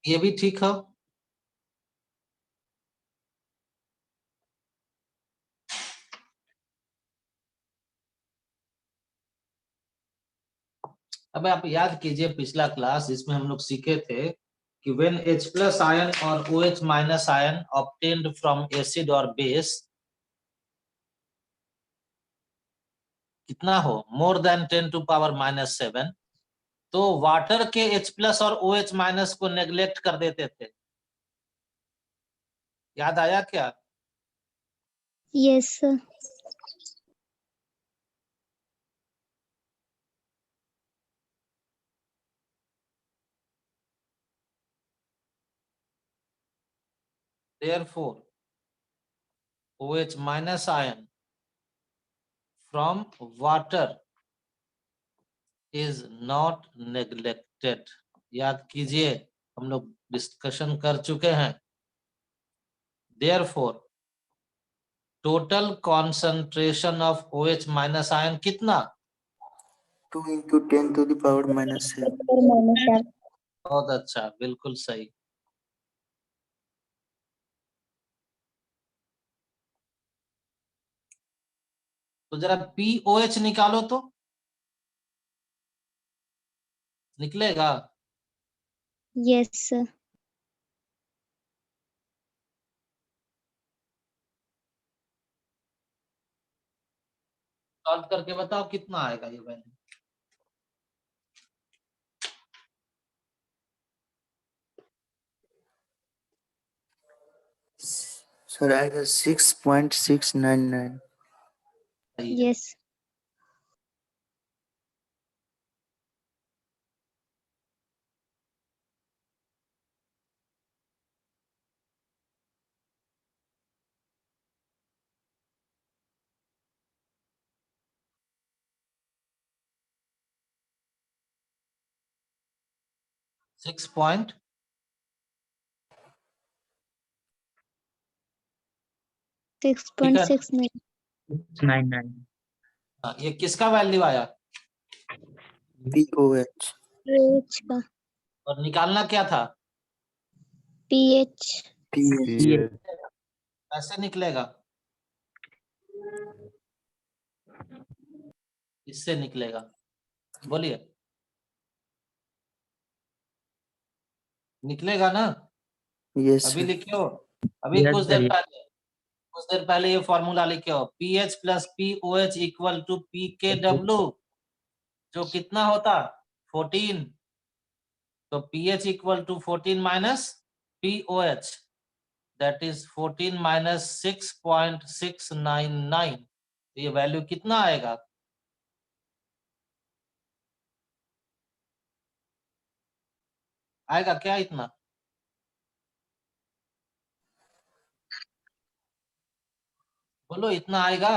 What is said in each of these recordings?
ये भी ठीक हो। अब आप याद कीजिए पिछला क्लास जिसमें हम लोग सीखे थे कि व्हेन H प्लस आयन और OH minus ion obtained from acid और बेस कितना हो मोर देन 10⁻⁻⁷, तो वाटर के H प्लस और OH माइनस को नेग्लेक्ट कर देते थे। याद आया क्या? Yes sir. Therefore, OH minus ion from water is not neglected. याद कीजिए हम लोग डिस्कशन कर चुके हैं। Therefore, total concentration of OH minus ion कितना? 2 into 10⁻⁻7। बहुत अच्छा, बिल्कुल सही। तो जरा POH निकालो तो निकलेगा। Yes sir. सॉल्व करके बताओ कितना आएगा ये वैल्यू। सर आएगा 6.699। यस। Six point 6.699। ये किसका वैल्यू आया? POH। पीएच का। और निकालना क्या था? पीएच। कैसे निकलेगा? इससे निकलेगा, बोलिए। निकलेगा ना? यस अभी सर। लिखियो, अभी कुछ देर पहले ये फॉर्मूला लिखियो, PH plus POH equal to PKW, जो कितना होता 14, तो PH equal to 14 minus POH, that is 14 minus 6.699। तो ये वैल्यू कितना आएगा? आएगा क्या इतना? बोलो इतना आएगा?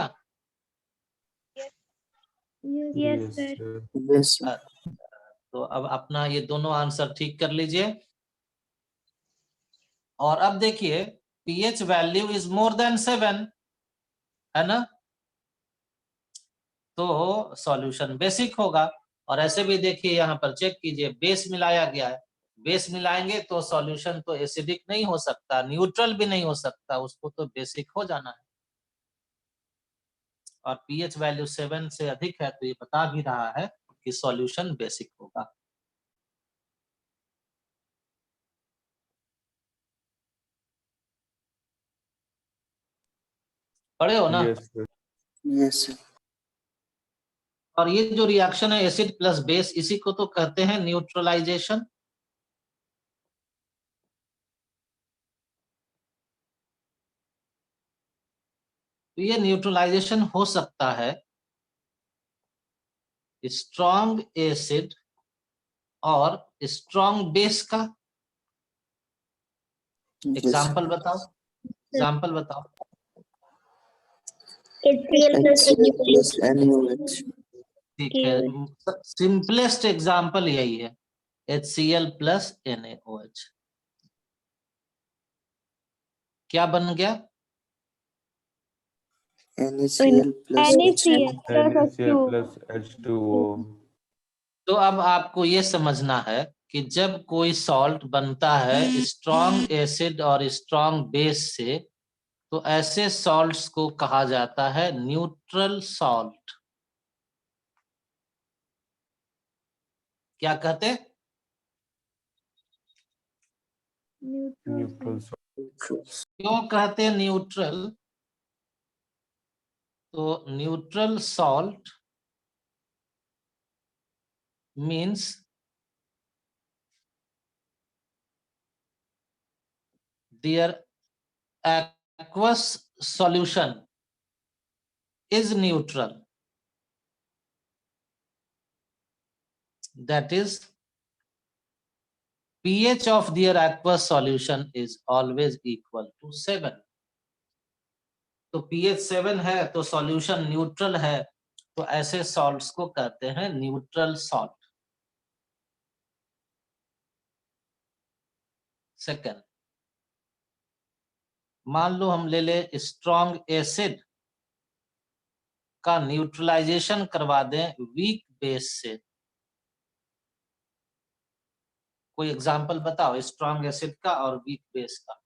Yes sir. Yes sir. तो अब अपना ये दोनों आंसर ठीक कर लीजिए। और अब देखिए pH value is more than 7, है ना? तो सॉल्यूशन बेसिक होगा। और ऐसे भी देखिए यहाँ पर चेक कीजिए, बेस मिलाया गया है। बेस मिलाएंगे तो सॉल्यूशन तो एसिडिक नहीं हो सकता, न्यूट्रल भी नहीं हो सकता, उसको तो बेसिक हो जाना है। और pH वैल्यू 7 से अधिक है तो ये बता भी रहा है कि सॉल्यूशन बेसिक होगा। पढ़े हो ना? Yes sir. और ये जो रिएक्शन है एसिड प्लस बेस, इसी को तो कहते हैं न्यूट्रलाइजेशन। तो ये न्यूट्रलाइजेशन हो सकता है स्ट्रॉन्ग एसिड और स्ट्रॉन्ग बेस का। एग्जाम्पल बताओ, एग्जाम्पल बताओ। HCl plus NaOH। ठीक है, सिंपलेस्ट एग्जाम्पल यही है, HCl प्लस NaOH। क्या बन गया? NaCl plus NaCl plus H2O। तो अब आपको ये समझना है कि जब कोई सॉल्ट बनता है स्ट्रॉन्ग एसिड और स्ट्रॉन्ग बेस से, तो ऐसे सॉल्ट्स को कहा जाता है न्यूट्रल सॉल्ट। क्या कहते? न्यूट्रल क्यों कहते हैं न्यूट्रल? तो neutral salt means their aqueous solution is neutral. That is, pH of their aqueous solution is always equal to 7. तो pH 7 है तो सॉल्यूशन न्यूट्रल है, तो ऐसे सॉल्ट्स को कहते हैं न्यूट्रल सॉल्ट। सेकंड, मान लो हम ले ले स्ट्रॉन्ग एसिड का न्यूट्रलाइजेशन करवा दें वीक बेस से। कोई एग्जांपल बताओ स्ट्रॉन्ग एसिड का और वीक बेस का।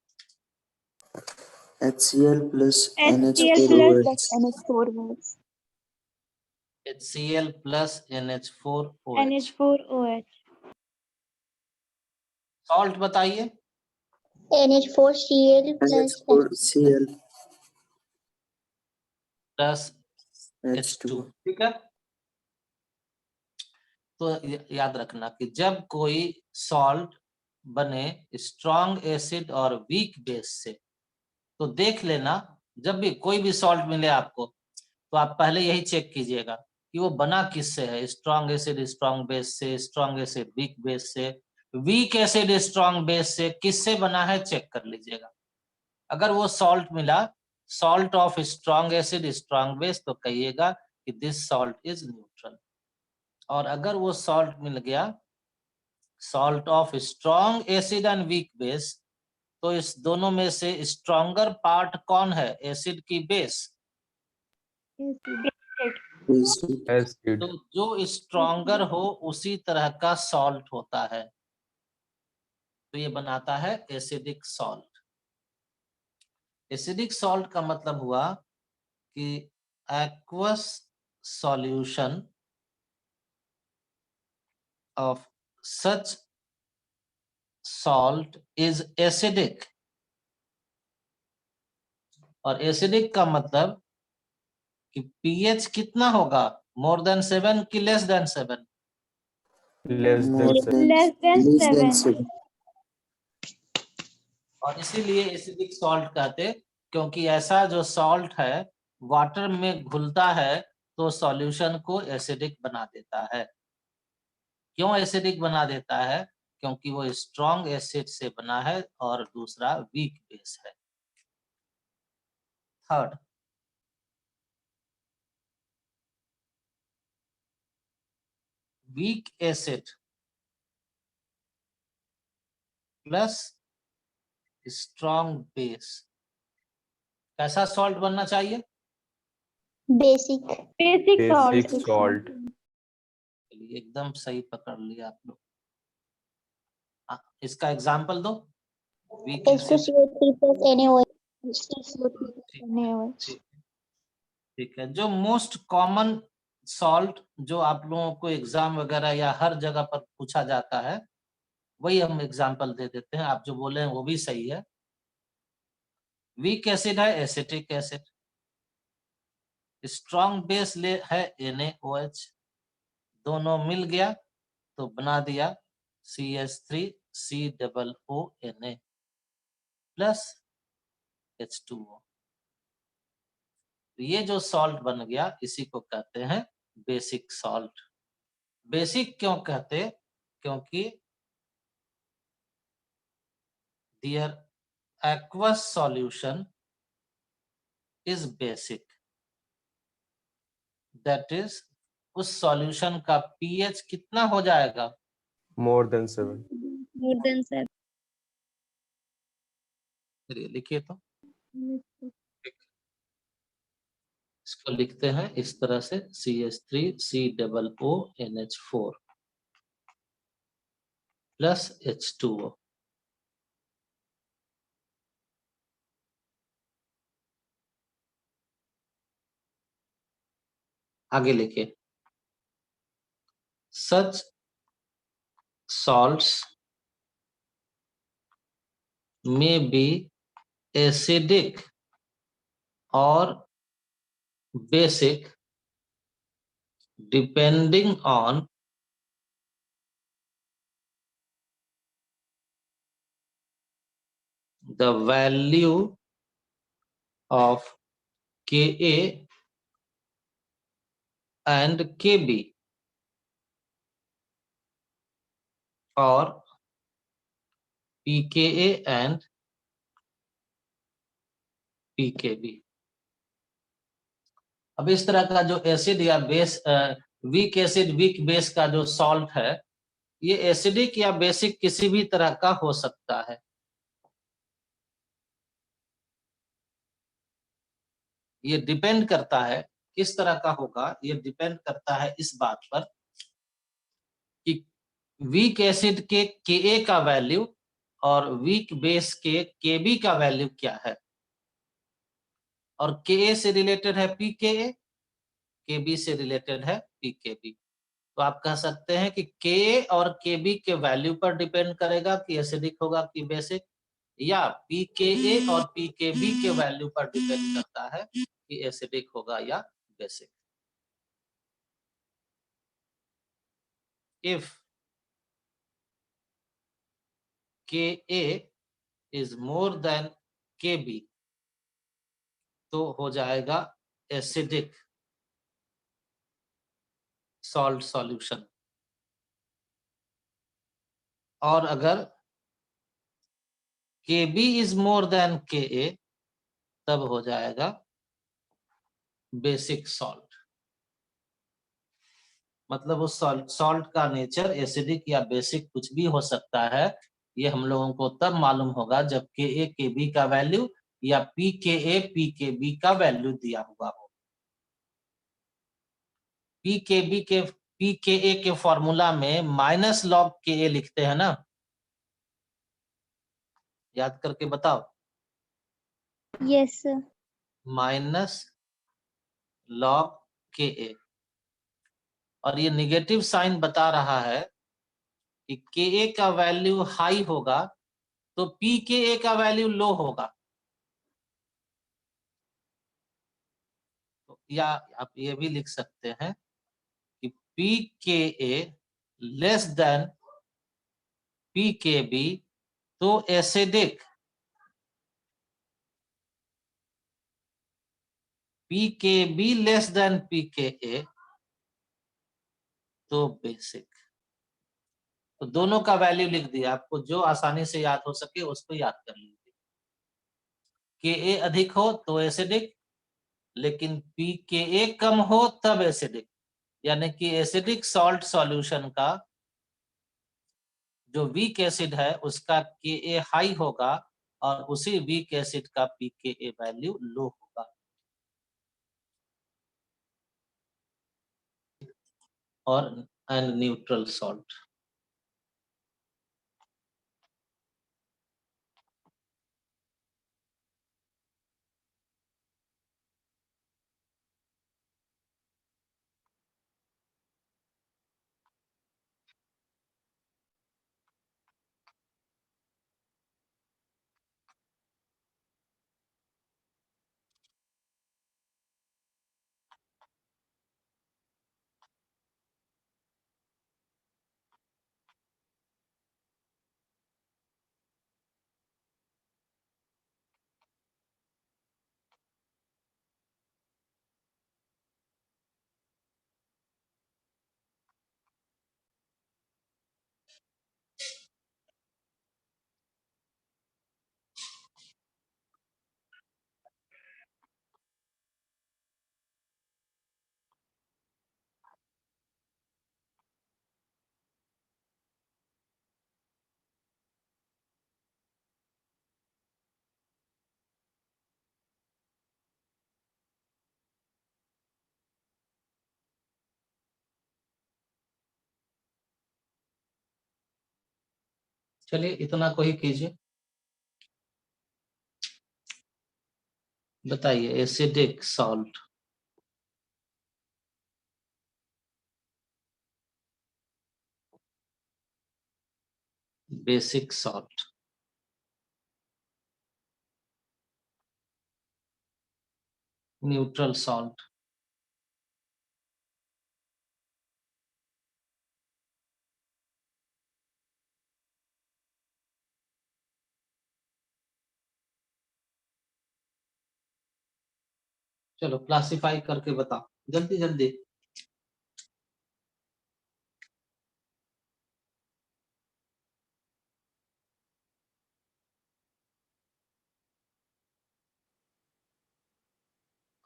HCl plus HCl NH4OH. plus NH4OH. HCl plus NH4OH। NH4OH. Salt बताइए। NH4Cl plus NH4Cl plus H2. H2, ठीक है। तो याद रखना कि जब कोई सॉल्ट बने स्ट्रॉन्ग एसिड और वीक बेस से, तो देख लेना जब भी कोई भी सॉल्ट मिले आपको, तो आप पहले यही चेक कीजिएगा कि वो बना किससे है। स्ट्रॉन्ग एसिड स्ट्रॉन्ग बेस से, स्ट्रॉन्ग एसिड वीक बेस से, वीक एसिड स्ट्रॉन्ग बेस से, किससे बना है चेक कर लीजिएगा। अगर वो सॉल्ट मिला salt of strong acid strong base, तो कहिएगा कि दिस सॉल्ट इज न्यूट्रल। और अगर वो सॉल्ट मिल गया salt of strong acid and weak base, तो इस दोनों में से स्ट्रॉन्गर पार्ट कौन है, एसिड की बेस? एसिड। तो जो स्ट्रॉन्गर हो उसी तरह का सॉल्ट होता है, तो ये बनाता है एसिडिक सॉल्ट। एसिडिक सॉल्ट का मतलब हुआ कि aqueous solution of such salt is acidic. और एसिडिक का मतलब कि पीएच कितना होगा, मोर देन 7 की less than 7? Less More than than less than 7. और इसीलिए एसिडिक सॉल्ट कहते, क्योंकि ऐसा जो सॉल्ट है वाटर में घुलता है तो सॉल्यूशन को एसिडिक बना देता है। क्यों एसिडिक बना देता है? क्योंकि वो स्ट्रॉन्ग एसिड से बना है और दूसरा वीक बेस है। Third, weak acid plus strong base, कैसा सॉल्ट बनना चाहिए? Basic basic salt. सॉल्ट। चलिए एकदम सही पकड़ लिया आप लोग। इसका एग्जांपल दो। Weak acid, H2CO3 plus NaOH. NaOH. ठीक है। जो मोस्ट कॉमन सॉल्ट जो आप लोगों को एग्जाम वगैरह या हर जगह पर पूछा जाता है, वही हम एग्जांपल दे देते हैं। आप जो बोले हैं वो भी सही है। वीक एसिड है एसिटिक एसिड, स्ट्रॉन्ग बेस ले है NaOH, दोनों मिल गया तो बना दिया CH3COONA प्लस H2O। ये जो सॉल्ट बन गया इसी को कहते हैं बेसिक सॉल्ट। बेसिक क्यों कहते? क्योंकि their aqueous solution is basic, that is उस सॉल्यूशन का पीएच कितना हो जाएगा? मोर देन 7। More than 7. चलिए लिखिए तो। इसको लिखते हैं इस तरह से CH3COONH4 प्लस H2O। आगे लिखिए, सच salts may be acidic or basic depending on the value of Ka and Kb or pKa and pKb। अब इस तरह का जो एसिड या base, weak acid weak base का जो सॉल्ट है, ये एसिडिक या बेसिक किसी भी तरह का हो सकता है। ये डिपेंड करता है किस तरह का होगा, ये डिपेंड करता है इस बात पर कि वीक एसिड के Ka का वैल्यू और वीक बेस के Kb का वैल्यू क्या है। और Ka से रिलेटेड है pKa, Kb से रिलेटेड है pKb। तो आप कह सकते हैं कि Ka और Kb के वैल्यू पर डिपेंड करेगा कि एसिडिक होगा कि बेसिक, या pKa और pKb के वैल्यू पर डिपेंड करता है कि एसिडिक होगा या basic. If Ka is more than Kb तो हो जाएगा एसिडिक सॉल्ट सॉल्यूशन, और अगर Kb is more than Ka तब हो जाएगा बेसिक सॉल्ट। मतलब उस सॉल्ट का नेचर एसिडिक या बेसिक कुछ भी हो सकता है। ये हम लोगों को तब मालूम होगा जब Ka Kb का वैल्यू या pKa pKb का वैल्यू दिया हुआ हो। pKa के फॉर्मूला में माइनस लॉग Ka लिखते हैं ना, याद करके बताओ। Yes, sir. Minus log Ka, और ये निगेटिव साइन बता रहा है कि Ka का वैल्यू हाई होगा तो pKa का वैल्यू लो होगा। तो या आप ये भी लिख सकते हैं कि pKa लेस देन pKb तो acidic, pKb less than pKa तो बेसिक। तो दोनों का वैल्यू लिख दिया, आपको जो आसानी से याद हो सके उसको याद कर लीजिए। Ka अधिक हो तो एसिडिक, लेकिन pKa कम हो तब एसिडिक, यानी कि एसिडिक सॉल्ट सॉल्यूशन का जो वीक एसिड है उसका Ka हाई होगा और उसी वीक एसिड का pKa वैल्यू लो होगा। और एंड न्यूट्रल सॉल्ट। चलिए इतना को ही कीजिए। बताइए acidic salt. Basic salt. Neutral salt. चलो क्लासिफाई करके बताओ जल्दी जल्दी।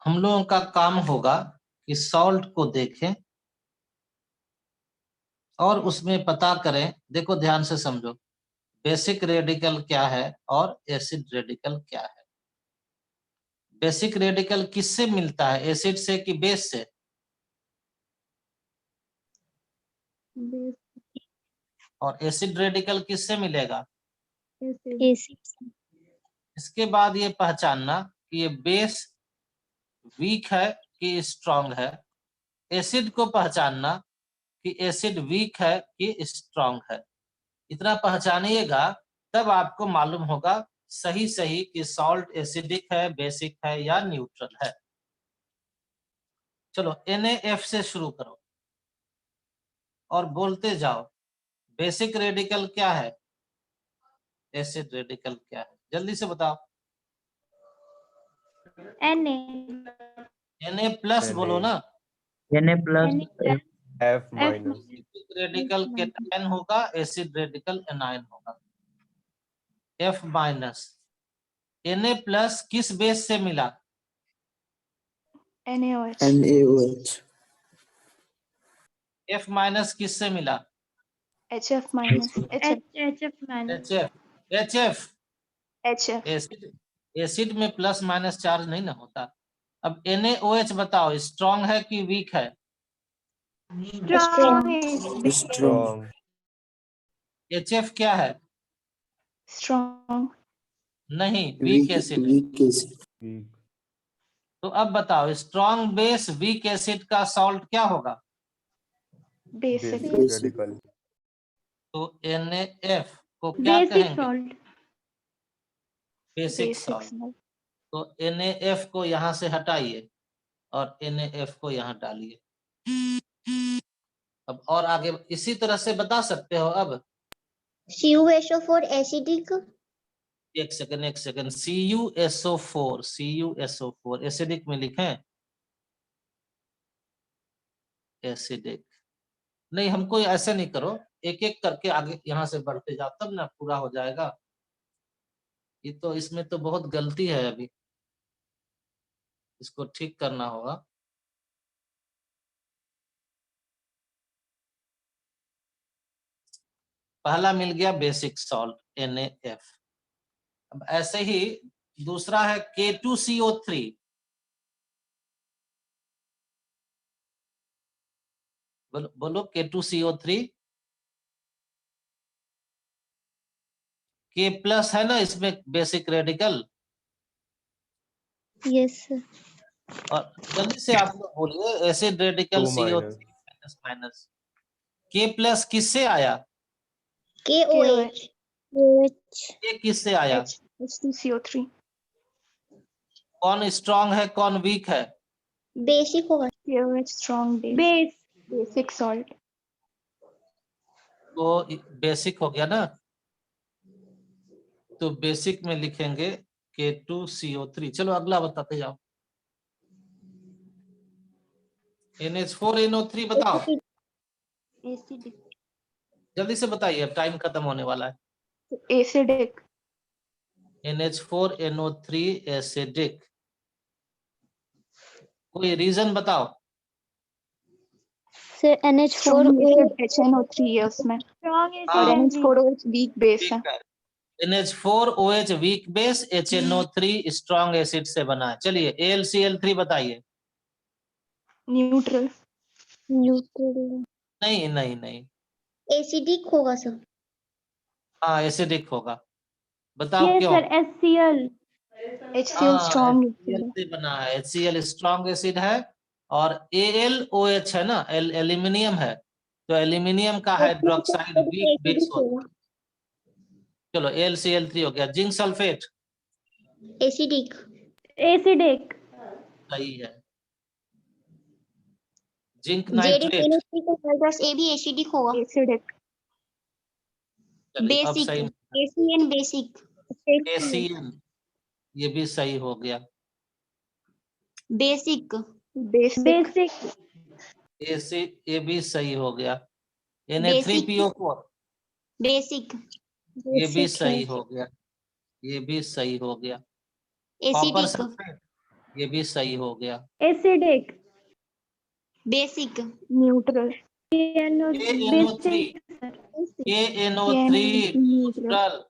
हम लोगों का काम होगा कि सॉल्ट को देखें और उसमें पता करें। देखो ध्यान से समझो, बेसिक रेडिकल क्या है और एसिड रेडिकल क्या है। बेसिक रेडिकल किससे मिलता है, एसिड से कि बेस से? और एसिड रेडिकल किससे मिलेगा? एसिड। इसके बाद ये पहचानना कि ये बेस वीक है कि स्ट्रांग है। एसिड को पहचानना कि एसिड वीक है कि स्ट्रांग है। इतना पहचानिएगा तब आपको मालूम होगा सही सही कि सॉल्ट एसिडिक है, बेसिक है या न्यूट्रल है। चलो NaF से शुरू करो और बोलते जाओ बेसिक रेडिकल क्या है, एसिड रेडिकल क्या है, जल्दी से बताओ। Na प्लस बोलो ना। Na plus F minus. Basic radical cation होगा, एसिड रेडिकल एनायन होगा। F minus. Na प्लस किस बेस से मिला? NaOH. F माइनस किससे मिला? HF minus. HF। HF. Acid में प्लस माइनस चार्ज नहीं ना होता। अब NaOH बताओ स्ट्रॉन्ग है कि वीक है? Strong. HF क्या है? Strong. नहीं, वीक एसिड है। Weak acid. Weak. तो अब बताओ स्ट्रॉन्ग बेस वीक एसिड का सॉल्ट क्या होगा? Basic. Basic radical. तो NaF को क्या कहेंगे? Basic Basic salt. salt. तो NaF को यहाँ से हटाइए और NaF को यहाँ डालिए। अब और आगे इसी तरह से बता सकते हो। अब CuSO4 एसिडिक। एक सेकंड CuSO4 एसिडिक में लिखें। एसिडिक नहीं, हमको ऐसे नहीं करो, एक एक करके आगे यहाँ से बढ़ते जाओ तब ना पूरा हो जाएगा। ये तो इसमें तो बहुत गलती है, अभी इसको ठीक करना होगा। पहला मिल गया बेसिक सॉल्ट NaF। अब ऐसे ही दूसरा है K2CO3। बोलो K2CO3। K प्लस है ना इसमें बेसिक रेडिकल। यस। और जल्दी से आप लोग बोलिए acid radical 2 CO3 minus. Minus minus. K plus किससे आया? KOH। K किससे आया? H2CO3. कौन स्ट्रांग है कौन वीक है? बेसिक होगा। KOH strong base. Basic salt. तो बेसिक हो गया ना, तो बेसिक में लिखेंगे K2CO3। चलो अगला बताते जाओ। NH4NO3 बताओ एसिडिक। जल्दी से बताइए, अब टाइम खत्म होने वाला है। Acidic. NH4NO3 acidic. कोई रीजन बताओ। Sir NH4 Strong acid HNO3 है उसमें और NH4OH weak base है। ठीक है, NH4OH weak base, HNO3 strong acid से बना है। चलिए AlCl3 बताइए। Neutral. न्यूट्रल। नहीं नहीं नहीं, एसिडिक होगा सर। हाँ एसिडिक होगा, बताओ ये क्यों? Sir HCl HCl strong HCl acid से बना है, HCl स्ट्रॉन्ग एसिड है, और AlOH है ना, एल्यूमिनियम है, तो एल्यूमिनियम का हाइड्रोक्साइड वीक बेस होता है। चलो AlCl3 हो गया। Zinc sulphate acidic. एसिडिक सही है। जिंक जेड नाइट्रेट NO3 को हाइड्रस ए भी एसिडिक होगा। acidic चलिए अब बेसिक सही। ACN basic. ACN ये भी सही हो गया। बेसिक basic बेसिक AC ये भी सही हो गया। Basic. Na3PO4 बेसिक ये भी basic सही है हो गया, ये भी सही हो गया। कॉपर एसिडिक सल्फेट ये भी सही हो गया। Acidic basic neutral KNO3 KNO3 neutral neutral.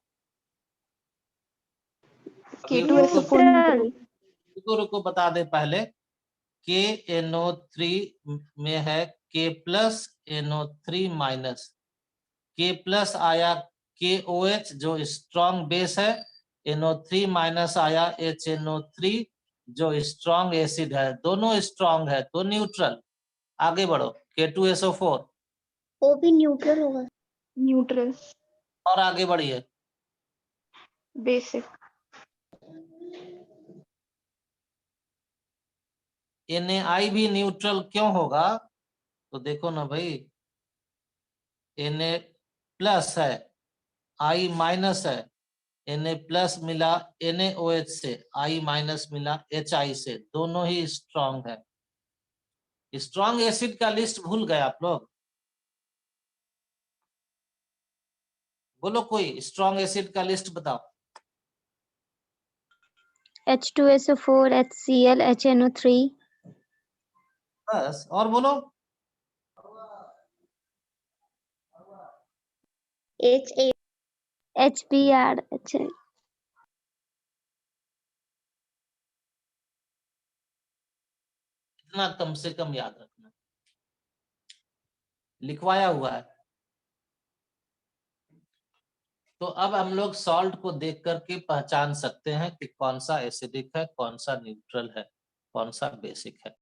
K2SO4 neutral रुको रुको बता दे पहले। KNO3 में है K plus NO3 minus, K plus आया KOH जो स्ट्रॉन्ग बेस है, NO3 माइनस आया HNO3 जो स्ट्रॉन्ग एसिड है, दोनों स्ट्रॉन्ग है तो न्यूट्रल। आगे बढ़ो। K2SO4 वो भी न्यूट्रल होगा। neutral और आगे बढ़िए। basic NaI भी न्यूट्रल क्यों होगा? तो देखो ना भाई, Na प्लस है, I माइनस है, Na प्लस मिला NaOH से, I माइनस मिला HI से, दोनों ही स्ट्रॉन्ग है। स्ट्रॉन्ग एसिड का लिस्ट भूल गए आप लोग? बोलो कोई स्ट्रॉन्ग एसिड का लिस्ट बताओ। H2SO4 HCl HNO3 बस, और बोलो। HA HBr अच्छा इतना कम से कम याद रखना, लिखवाया हुआ है। तो अब हम लोग सॉल्ट को देख करके पहचान सकते हैं कि कौन सा एसिडिक है, कौन सा न्यूट्रल है, कौन सा बेसिक है।